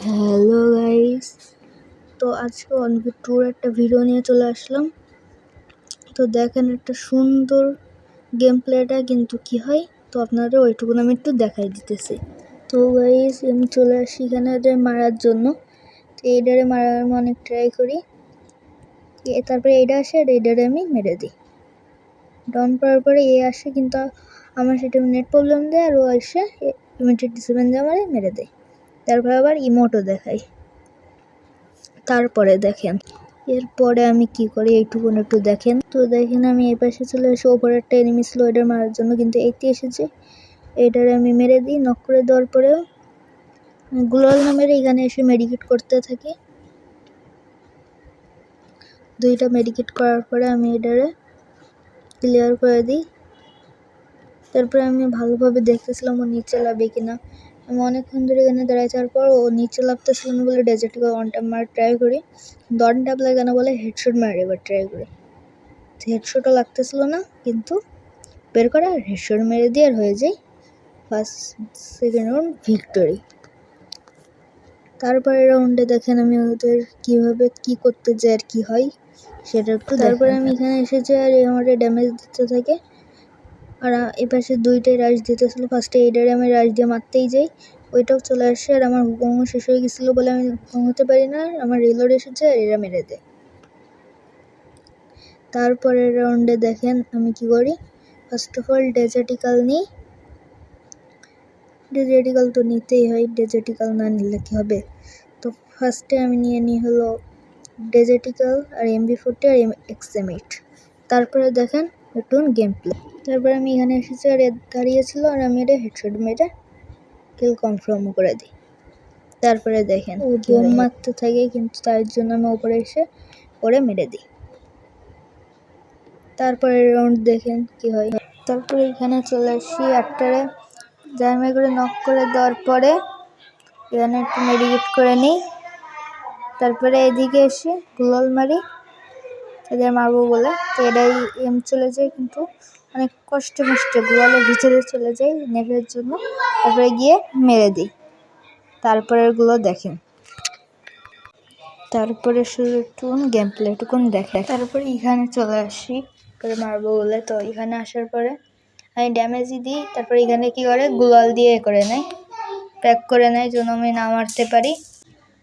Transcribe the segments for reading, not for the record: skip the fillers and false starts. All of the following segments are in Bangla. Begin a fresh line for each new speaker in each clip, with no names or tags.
হ্যালো গাইস, তো আজকে অনভির ট্যুর একটা ভিডিও নিয়ে চলে আসলাম। তো দেখেন একটা সুন্দর গেম প্লেটা কিন্তু কি হয়, তো আপনাদের ওইটুকু আমি একটু দেখাই দিতেছি। তো গাইস আমি চলে আসি এখানে এদের মারার জন্য। তো এইটারে মারার আমি অনেক ট্রাই করি, তারপরে এইটা আসে আর এইটারে আমি মেরে দিই। ডাউন করার পরে এ আসে, কিন্তু আমার সেটা নেট প্রবলেম দেয় আর ও এসে ইমিডিয়েট ডিসেবল দিয়ে আমার মেরে দেয়। তারপরে আবার ইমোটও দেখাই। তারপরে দেখেন এরপরে আমি কি করি এইটুকুন একটু দেখেন। তো দেখেন আমি এই পাশে চলে এসে ওপরে একটা এনিমি ছিল ওইটার মারার জন্য, কিন্তু এইতে এসেছে এইটারে আমি মেরে দিই। নক করে দেওয়ার পরেও গ্লোয়াল না মেরে এখানে এসে মেডিকেট করতে থাকি। দুইটা মেডিকেট করার পরে আমি এটারে ক্লিয়ার করে দিই। তারপরে আমি ভালোভাবে দেখতেছিলাম ও নিচে লাভে কিনা। আমি অনেকক্ষণ ধরে এখানে দাঁড়ায় যাওয়ার পর ও নিচে লাভতেছিল না বলে ডেজার্টকে ওয়ান ট্যাপ মারা ট্রাই করি। ডন ট্যাপ লাগে না বলে হেডশট মারে এবার ট্রাই করি। হেডশটও লাগতেছিল না, কিন্তু বের করে আর হেডশট মেরে দিয়ে আর হয়ে যায় ফার্স্ট সেকেন্ড রাউন্ড ভিক্টরি। তারপরে রাউন্ডে দেখেন আমি ওদের কিভাবে কি করতে যাই আর কি হয় সেটা একটু। তারপরে আমি এখানে এসেছি আর আমার ড্যামেজ দিতে থাকে। আর এপাশে দুইটাই রাশ দিতেছিল। ফার্স্টে এইটারে আমি রাশ দিয়ে মারতেই যাই, ওইটাও চলে আসে আর আমার হুকং শেষ হয়ে গেছিলো বলে আমি হুকং হতে পারি না। আমার রিলোড এসেছে আর এরা মেরে দেয়। তারপরের রাউন্ডে দেখেন আমি কি করি। ফার্স্ট অফ অল ডেজার্টিকাল নিই। ডেজার্টিকাল তো নিতেই হয়, ডেজার্টিকাল না নিলে কি হবে। তো ফার্স্টে আমি নিয়ে নিই হলো ডেজার্টিকাল আর MB40 আর XM8। তারপরে দেখেন একটু গেম প্লে। তারপরে আমি এখানে এসেছি আর দাঁড়িয়েছিল আর আমি এটা হেডশট মেরে কিল কনফার্ম করে দিই। তারপরে দেখেন বোম মারতে থাকে, কিন্তু তার জন্য আমি উপরে এসে ওরে মেরে দিই। তারপরে রাউন্ড দেখেন কি হয়। তারপরে এখানে চলে আসি একটারে জার্মাই করে নক করে দেওয়ার পরে এখানে একটু মেডিকেট করে নিই। তারপরে এদিকে এসে গ্লোয়াল মারি এদের মারবো বলে। তো এটাই এম চলে যায়, কিন্তু অনেক কষ্টে মষ্টে গ্লোয়ালের ভিতরে চলে যায় নেভের জন্য। তারপরে গিয়ে মেরে দিই। তারপরেরগুলো দেখেন। তারপরে শুধু একটু গেম প্লে একটুকুন দেখে। তারপরে এখানে চলে আসি করে মারবো বলে। তো এখানে আসার পরে আমি ড্যামেজই দিই। তারপরে এখানে কি করে গ্লোয়াল দিয়ে করে নেয়, প্যাক করে নেয় যেন আমি না মারতে পারি।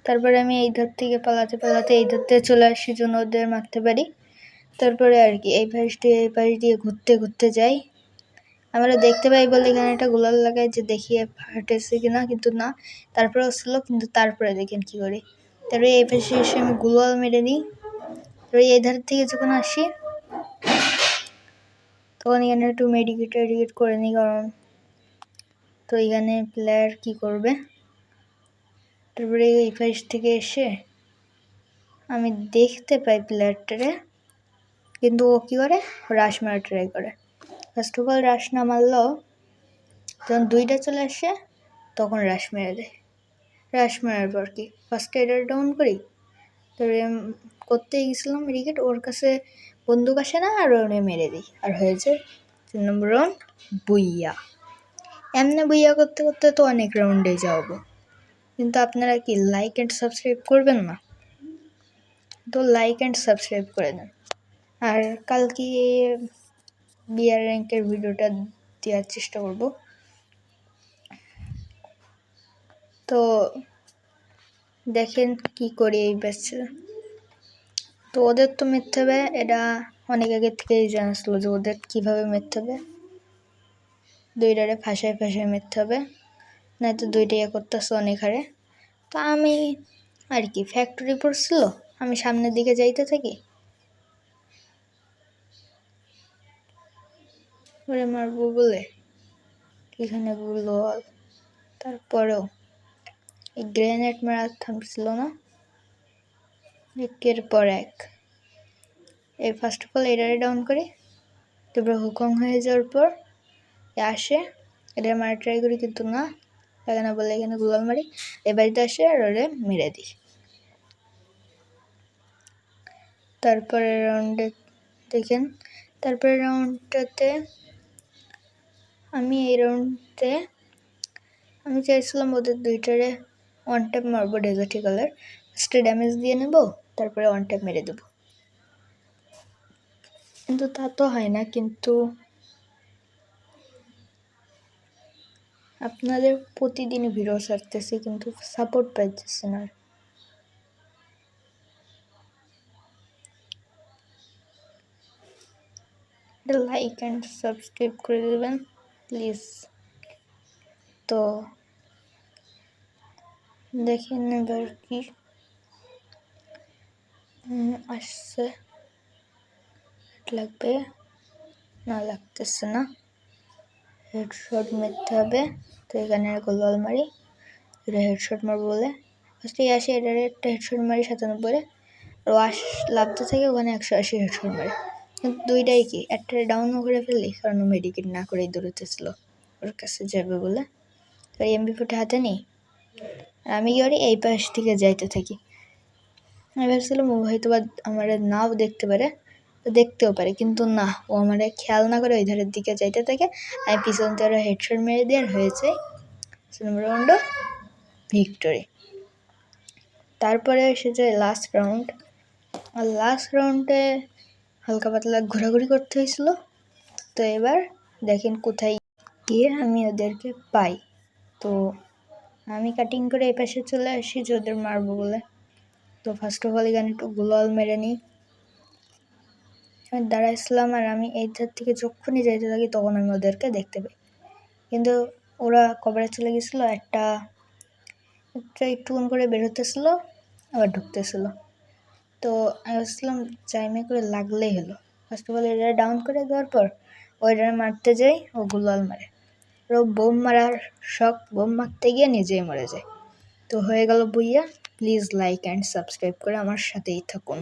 তারপরে আমি এই ধার থেকে পালাতে পালাতে এই ধার থেকে চলে আসি যেন ওদের মারতে পারি। তারপরে আর কি এই পাশ দিয়ে ঘুরতে ঘুরতে যাই। আমরা দেখতে পাই বলে এখানে একটা গ্লোয়াল লাগাই যে দেখিয়ে ফাটেছে কিনা, কিন্তু না। তারপরে ছিল, কিন্তু তারপরে দেখেন কি করি। তারপরে এই পাশে এসে আমি গ্লোয়াল মেরে নিই। তারপরে এই ধার থেকে যখন আসি তখন এখানে একটু মেডিকেট করে নিই, কারণ তো এখানে প্লেয়ার কি করবে। তারপরে এই পাশ থেকে এসে আমি দেখতে পাই প্লেয়ারটারে, কিন্তু ও কী করে রাশ মারা ট্রাই করে। ফার্স্ট অফ অল রাশ না মারলেও যখন দুইটা চলে আসে তখন রাশ মেরে দেয়। রাশ মারার পর কি ফার্স্টে এটা ডাউন করি। তারপরে করতেই গেছিলাম মেডিকেট, ওর কাছে বন্দুক আসে না আর ওরে মেরে দিই আর হয়ে যায় 3 নম্বর রাউন্ড বুইয়া। এমনি বুইয়া করতে করতে তো অনেক রাউন্ডে যাবো, কিন্তু আপনারা কি লাইক অ্যান্ড সাবস্ক্রাইব করবেন না? তো লাইক অ্যান্ড সাবস্ক্রাইব করে দেন। আর কালকে বিআর র্যাঙ্কের ভিডিওটা দেওয়ার চেষ্টা করব। তো দেখেন কি করি এই ব্যাচে। তো ওদের তো মিথ্যে হবে, এটা অনেক আগে থেকেই জানা ছিল যে ওদের কীভাবে মিথ্যে হবে। দুইটারে ফাঁসায় মিথ্যে হবে, নয়তো দুইটাই করতেছে অনেক হারে। তো আমি আর কি ফ্যাক্টরি পড়ছিল, আমি সামনের দিকে যাইতে থাকি, ওরে মারবো বলে এখানে গ্লোয়াল। তারপরেও এই গ্রেনেড মারা থামছিল না, একের পর এক। এই ফার্স্ট অফ অল এটারে ডাউন করি, তারপরে হুকং হয়ে যাওয়ার পর আসে এটা মারা ট্রাই করি, কিন্তু না লাগে না বলে এখানে গ্লোয়াল মারি। এই বাড়িতে আসে আর ওরে মেরে দিই। তারপরে রাউন্ডে দেখেন, তারপরে রাউন্ডটাতে আমি এই রাউন্ডে আমি চাইছিলাম ওদের দুইটারে ওয়ান ট্যাপ মারবো ডেজার্টি কালার, ফার্স্টে ড্যামেজ দিয়ে নেব, তারপরে ওয়ান ট্যাপ মেরে দেবো। কিন্তু তা তো হয় না, কিন্তু আপনাদের প্রতিদিনই ভিডিও ছাড়তেছি কিন্তু সাপোর্ট পাইতেছে না। লাইক অ্যান্ড সাবস্ক্রাইব করে দেবেন প্লিজ। তো দেখেন এবার কি আসছে, লাগবে না, লাগতেছে না, হেডশট মারতে হবে। তো এখানে গোলওয়াল মারি, এটা হেডশট মারবো বলে ফার্স্টে আসে, এটার একটা হেডশট মারি 97-এ, আর ওয়াশ লাভতে থেকে ওখানে 180 হেডশট মারি। কিন্তু দুইটাই কি একটা ডাউনও করে ফেললি, কারণ ও মেডিকেট না করেই দৌড়তেছিল ওর কাছে যাবে বলে। তো এমবি40 হাতে নেই, আমি কি করি এই পাশ থেকে যাইতে থাকি। আমি ভাবছিলাম ও হয়তো বা আমার নাও দেখতে পারে, তো দেখতেও পারে, কিন্তু না, ও আমার খেয়াল না করে ওই ধারের দিকে যাইতে থাকে। আমি পিছন থেকে হেডশট মেরে দিয়ে আর হয়েছে রাউন্ড ভিক্টোরি। তারপরে এসেছে লাস্ট রাউন্ড, আর লাস্ট রাউন্ডে হালকা পাতলা ঘোরাঘুরি করতে হয়েছিল। তো এবার দেখেন কোথায় গিয়ে আমি ওদেরকে পাই। তো আমি কাটিং করে এই পাশে চলে আসি যে ওদের মারবো বলে। তো ফার্স্ট অফ অল এখানে একটু গোলাল মেরে নিই, আমি দাঁড়াইছিলাম, আর আমি এই ধার থেকে যখনই যাইতে থাকি তখন আমি ওদেরকে দেখতে পাই, কিন্তু ওরা কভারে চলে গেছিলো। একটা একটু করে বেরোতেছিল, আবার ঢুকতেছিল। তো আমি ভাবছিলাম চাইমে করে লাগলেই হলো। ফার্স্ট অফ অল এটা ডাউন করে দেওয়ার পর ওইটা মারতে যাই, ও গুলাল মারে, ও বোম মারার শখ, বোম মারতে গিয়ে নিজেই মরে যায়। তো হয়ে গেল বুইয়া। প্লিজ লাইক অ্যান্ড সাবস্ক্রাইব করে আমার সাথেই থাকুন।